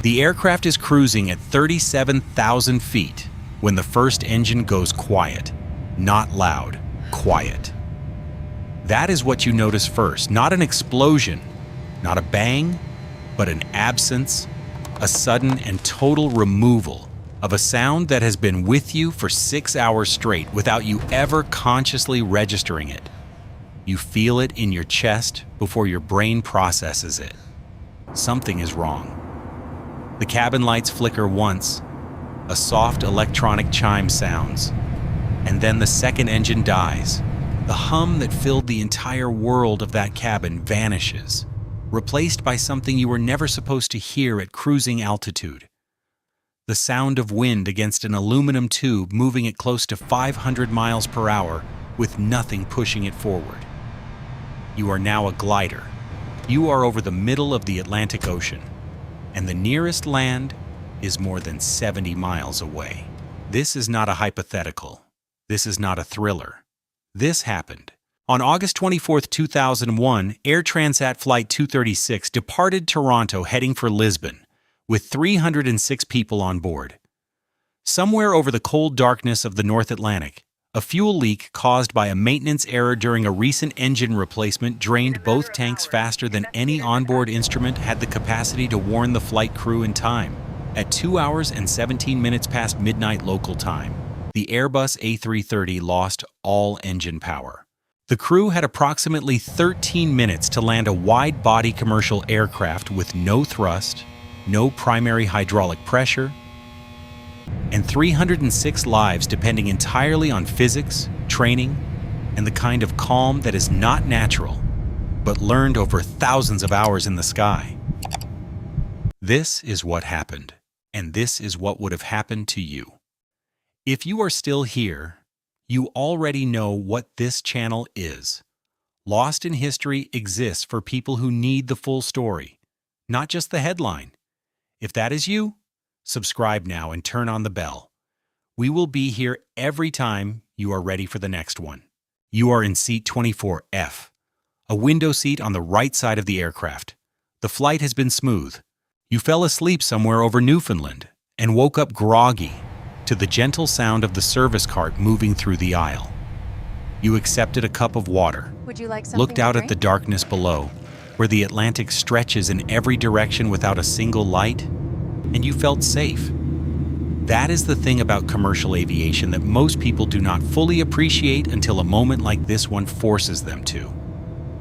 The aircraft is cruising at 37,000 feet when the first engine goes quiet. Not loud, quiet. That is what you notice first, not an explosion, not a bang, but an absence, a sudden and total removal of a sound that has been with you for 6 hours straight without you ever consciously registering it. You feel it in your chest before your brain processes it. Something is wrong. The cabin lights flicker once, a soft electronic chime sounds, and then the second engine dies. The hum that filled the entire world of that cabin vanishes, replaced by something you were never supposed to hear at cruising altitude. The sound of wind against an aluminum tube moving at close to 500 miles per hour with nothing pushing it forward. You are now a glider. You are over the middle of the Atlantic Ocean, and the nearest land is more than 70 miles away. This is not a hypothetical. This is not a thriller. This happened. On August 24, 2001, Air Transat Flight 236 departed Toronto heading for Lisbon, with 306 people on board. Somewhere over the cold darkness of the North Atlantic, a fuel leak caused by a maintenance error during a recent engine replacement drained both tanks faster than any onboard instrument had the capacity to warn the flight crew in time. At 2 hours and 17 minutes past midnight local time, the Airbus A330 lost all engine power. The crew had approximately 13 minutes to land a wide-body commercial aircraft with no thrust, no primary hydraulic pressure, and 306 lives depending entirely on physics, training, and the kind of calm that is not natural, but learned over thousands of hours in the sky. This is what happened, and this is what would have happened to you. If you are still here, you already know what this channel is. Lost in History exists for people who need the full story, not just the headline. If that is you, subscribe now and turn on the bell. We will be here every time you are ready for the next one. You are in seat 24F, a window seat on the right side of the aircraft. The flight has been smooth. You fell asleep somewhere over Newfoundland and woke up groggy to the gentle sound of the service cart moving through the aisle. You accepted a cup of water, looked out at the darkness below, where the Atlantic stretches in every direction without a single light, and you felt safe. That is the thing about commercial aviation that most people do not fully appreciate until a moment like this one forces them to.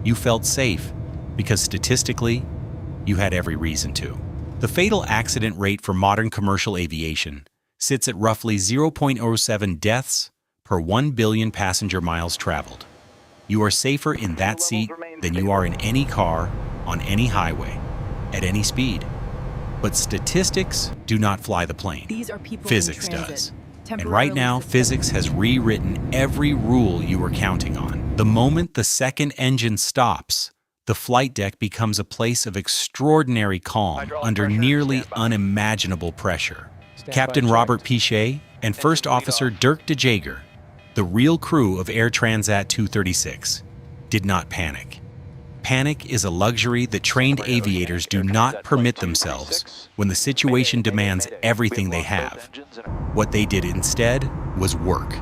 You felt safe because statistically, you had every reason to. The fatal accident rate for modern commercial aviation sits at roughly 0.07 deaths per 1 billion passenger miles traveled. You are safer in that seat than you are in any car, on any highway, at any speed. But statistics do not fly the plane. Physics does. And right now, physics has rewritten every rule you were counting on. The moment the second engine stops, the flight deck becomes a place of extraordinary calm under nearly unimaginable pressure. Captain Robert Pichet and First Officer Dirk de Jager, the real crew of Air Transat 236, did not panic. Panic is a luxury that trained aviators do not permit themselves when the situation demands everything they have. What they did instead was work.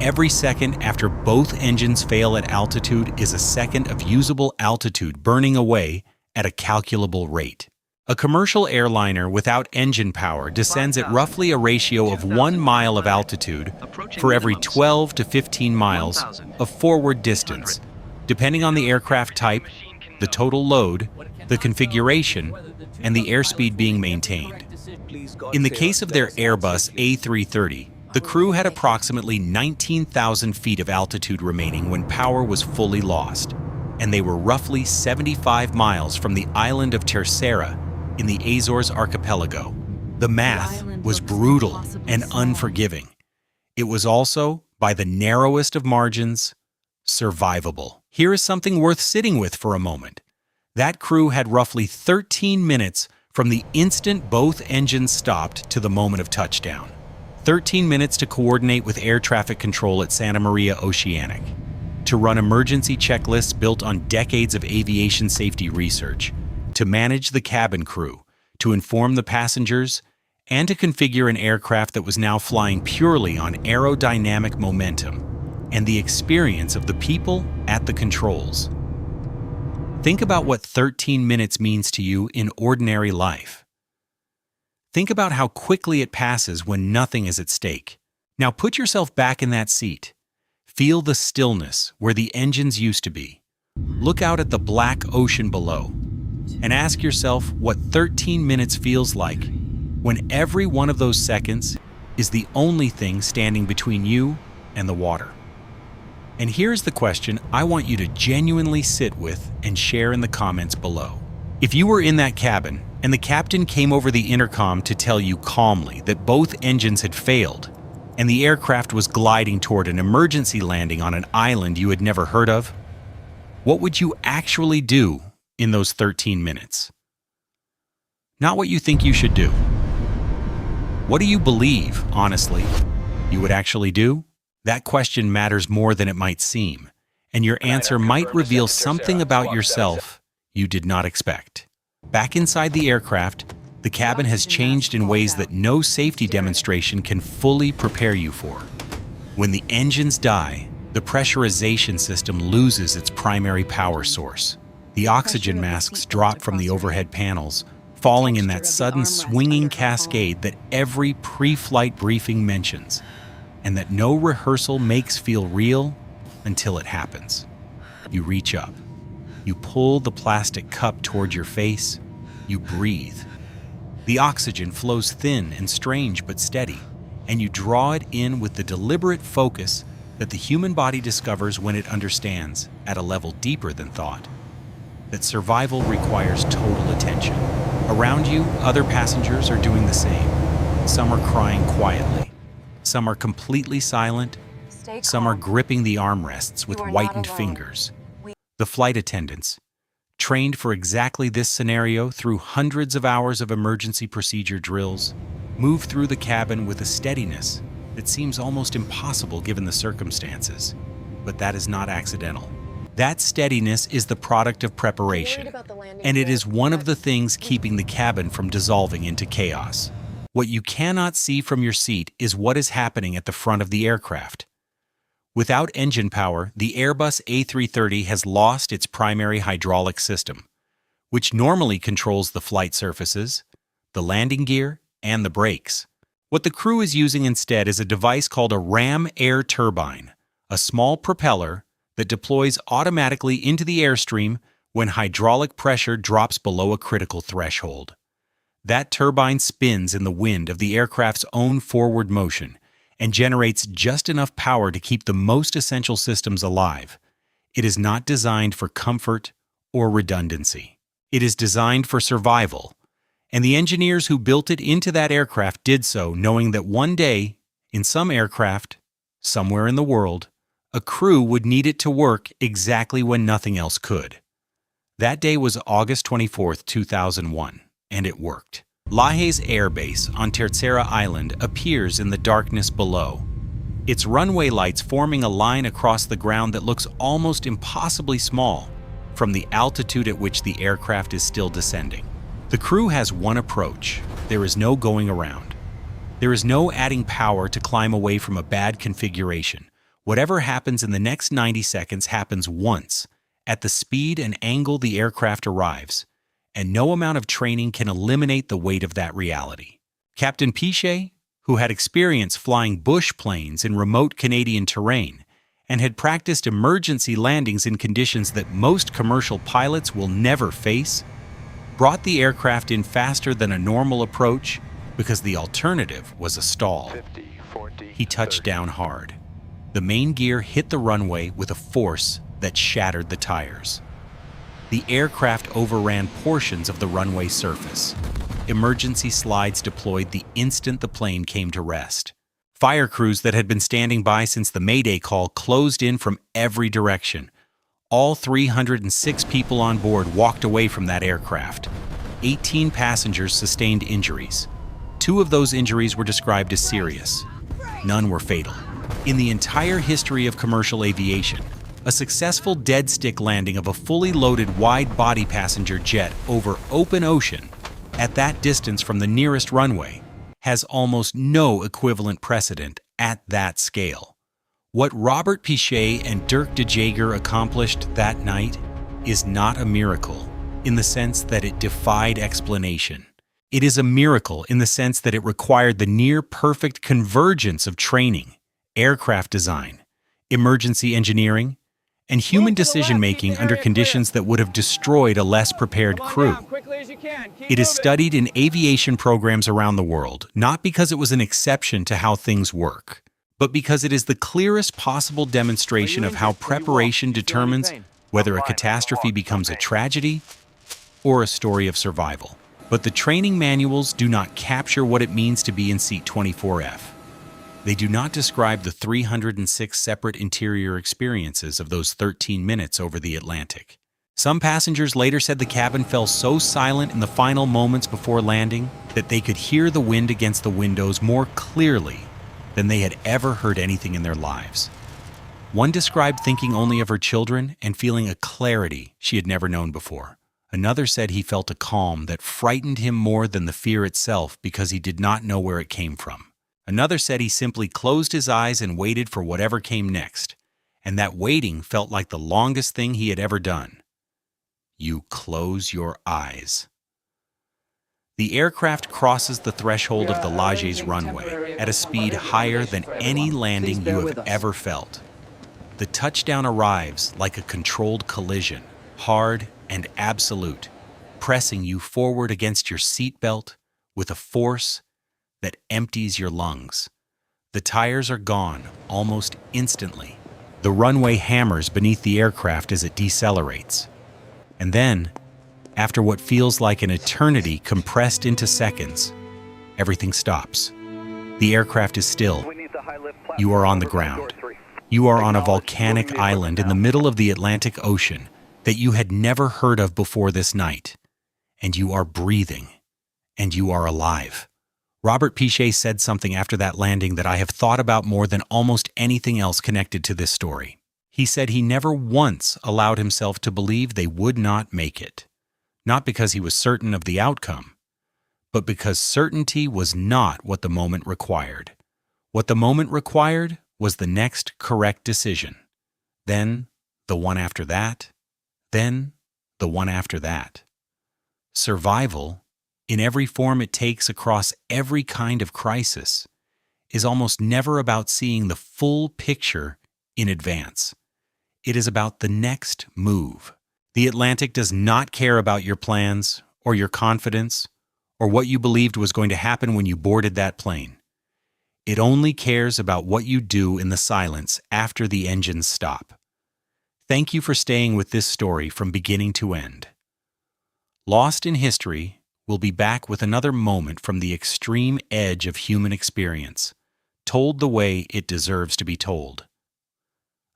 Every second after both engines fail at altitude is a second of usable altitude burning away at a calculable rate. A commercial airliner without engine power descends at roughly a ratio of 1 mile of altitude for every 12 to 15 miles of forward distance, depending on the aircraft type, the total load, the configuration, and the airspeed being maintained. In the case of their Airbus A330, the crew had approximately 19,000 feet of altitude remaining when power was fully lost, and they were roughly 75 miles from the island of Terceira in the Azores archipelago. The math was brutal and unforgiving. It was also, by the narrowest of margins, survivable. Here is something worth sitting with for a moment. That crew had roughly 13 minutes from the instant both engines stopped to the moment of touchdown. 13 minutes to coordinate with air traffic control at Santa Maria Oceanic, to run emergency checklists built on decades of aviation safety research, to manage the cabin crew, to inform the passengers, and to configure an aircraft that was now flying purely on aerodynamic momentum and the experience of the people at the controls. Think about what 13 minutes means to you in ordinary life. Think about how quickly it passes when nothing is at stake. Now put yourself back in that seat. Feel the stillness where the engines used to be. Look out at the black ocean below and ask yourself what 13 minutes feels like when every one of those seconds is the only thing standing between you and the water. And here's the question I want you to genuinely sit with and share in the comments below. If you were in that cabin and the captain came over the intercom to tell you calmly that both engines had failed and the aircraft was gliding toward an emergency landing on an island you had never heard of, what would you actually do in those 13 minutes? Not what you think you should do. What do you believe, honestly, you would actually do? That question matters more than it might seem, and your answer might reveal something about yourself you did not expect. Back inside the aircraft, the cabin has changed in ways that no safety demonstration can fully prepare you for. When the engines die, the pressurization system loses its primary power source. The oxygen masks drop from the overhead panels, falling in that sudden swinging cascade that every pre-flight briefing mentions, and that no rehearsal makes feel real until it happens. You reach up. You pull the plastic cup toward your face. You breathe. The oxygen flows thin and strange but steady, and you draw it in with the deliberate focus that the human body discovers when it understands, at a level deeper than thought, that survival requires total attention. Around you, other passengers are doing the same. Some are crying quietly. Some are completely silent. Some are gripping the armrests with whitened fingers. The flight attendants, trained for exactly this scenario through hundreds of hours of emergency procedure drills, move through the cabin with a steadiness that seems almost impossible given the circumstances. But that is not accidental. That steadiness is the product of preparation, and it is one of the things keeping the cabin from dissolving into chaos. What you cannot see from your seat is what is happening at the front of the aircraft. Without engine power, the Airbus A330 has lost its primary hydraulic system, which normally controls the flight surfaces, the landing gear, and the brakes. What the crew is using instead is a device called a ram air turbine, a small propeller that deploys automatically into the airstream when hydraulic pressure drops below a critical threshold. That turbine spins in the wind of the aircraft's own forward motion and generates just enough power to keep the most essential systems alive. It is not designed for comfort or redundancy. It is designed for survival, and the engineers who built it into that aircraft did so knowing that one day, in some aircraft, somewhere in the world, a crew would need it to work exactly when nothing else could. That day was August 24, 2001, and it worked. Lajes Air Base on Terceira Island appears in the darkness below, its runway lights forming a line across the ground that looks almost impossibly small from the altitude at which the aircraft is still descending. The crew has one approach. There is no going around. There is no adding power to climb away from a bad configuration. Whatever happens in the next 90 seconds happens once, at the speed and angle the aircraft arrives, and no amount of training can eliminate the weight of that reality. Captain Pichet, who had experience flying bush planes in remote Canadian terrain and had practiced emergency landings in conditions that most commercial pilots will never face, brought the aircraft in faster than a normal approach because the alternative was a stall. 50, 40, He touched 30. down hard. The main gear hit the runway with a force that shattered the tires. The aircraft overran portions of the runway surface. Emergency slides deployed the instant the plane came to rest. Fire crews that had been standing by since the Mayday call closed in from every direction. All 306 people on board walked away from that aircraft. 18 passengers sustained injuries. 2 of those injuries were described as serious. None were fatal. In the entire history of commercial aviation, a successful dead-stick landing of a fully loaded wide-body passenger jet over open ocean at that distance from the nearest runway, has almost no equivalent precedent at that scale. What Robert Pichet and Dirk de Jager accomplished that night is not a miracle in the sense that it defied explanation. It is a miracle in the sense that it required the near-perfect convergence of training, aircraft design, emergency engineering, and human decision-making under conditions that would have destroyed a less prepared crew. It is studied in aviation programs around the world, not because it was an exception to how things work, but because it is the clearest possible demonstration of how preparation determines whether a catastrophe becomes a tragedy or a story of survival. But the training manuals do not capture what it means to be in seat 24F. They do not describe the 306 separate interior experiences of those 13 minutes over the Atlantic. Some passengers later said the cabin fell so silent in the final moments before landing that they could hear the wind against the windows more clearly than they had ever heard anything in their lives. One described thinking only of her children and feeling a clarity she had never known before. Another said he felt a calm that frightened him more than the fear itself because he did not know where it came from. Another said he simply closed his eyes and waited for whatever came next, and that waiting felt like the longest thing he had ever done. You close your eyes. The aircraft crosses the threshold of the Lajes runway at a speed higher than any landing you have ever felt. The touchdown arrives like a controlled collision, hard and absolute, pressing you forward against your seatbelt with a force that empties your lungs. The tires are gone almost instantly. The runway hammers beneath the aircraft as it decelerates. And then, after what feels like an eternity compressed into seconds, everything stops. The aircraft is still. You are on the ground. You are on a volcanic island in the middle of the Atlantic Ocean that you had never heard of before this night. And you are breathing. And you are alive. Robert Pichet said something after that landing that I have thought about more than almost anything else connected to this story. He said he never once allowed himself to believe they would not make it. Not because he was certain of the outcome, but because certainty was not what the moment required. What the moment required was the next correct decision. Then the one after that. Then the one after that. Survival, in every form it takes across every kind of crisis, is almost never about seeing the full picture in advance. It is about the next move. The Atlantic does not care about your plans or your confidence or what you believed was going to happen when you boarded that plane. It only cares about what you do in the silence after the engines stop. Thank you for staying with this story from beginning to end. Lost in History will be back with another moment from the extreme edge of human experience, told the way it deserves to be told.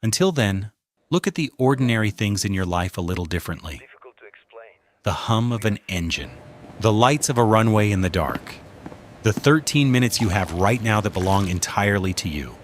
Until then, look at the ordinary things in your life a little differently. The hum of an engine, the lights of a runway in the dark, the 13 minutes you have right now that belong entirely to you.